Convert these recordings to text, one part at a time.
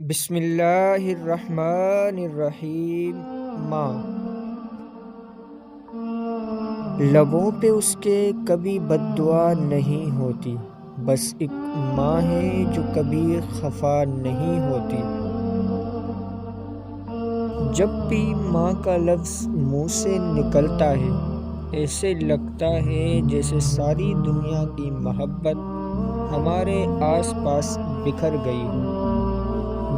بسم اللہ الرحمن الرحیم۔ ماں، لبوں پہ اس کے کبھی بد دعا نہیں ہوتی، بس ایک ماں ہے جو کبھی خفا نہیں ہوتی۔ جب بھی ماں کا لفظ منہ سے نکلتا ہے، ایسے لگتا ہے جیسے ساری دنیا کی محبت ہمارے آس پاس بکھر گئی ہو،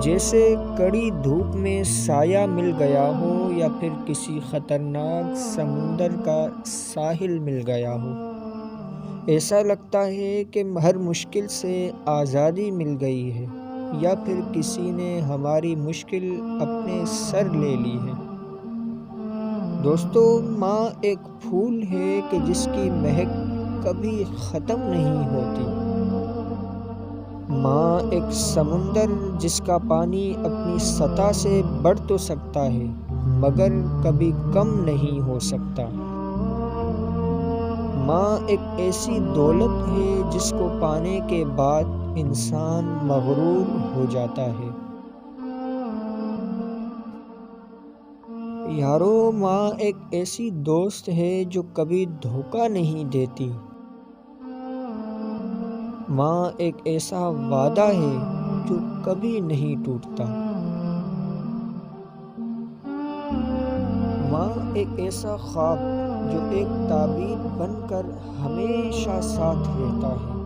جیسے کڑی دھوپ میں سایہ مل گیا ہو یا پھر کسی خطرناک سمندر کا ساحل مل گیا ہو۔ ایسا لگتا ہے کہ ہر مشکل سے آزادی مل گئی ہے، یا پھر کسی نے ہماری مشکل اپنے سر لے لی ہے۔ دوستو، ماں ایک پھول ہے کہ جس کی مہک کبھی ختم نہیں ہوتی۔ ماں ایک سمندر جس کا پانی اپنی سطح سے بڑھ تو سکتا ہے، مگر کبھی کم نہیں ہو سکتا۔ ماں ایک ایسی دولت ہے جس کو پانے کے بعد انسان مغرور ہو جاتا ہے۔ یارو، ماں ایک ایسی دوست ہے جو کبھی دھوکہ نہیں دیتی۔ ماں ایک ایسا وعدہ ہے جو کبھی نہیں ٹوٹتا۔ ماں ایک ایسا خواب جو ایک تعبیر بن کر ہمیشہ ساتھ رہتا ہے۔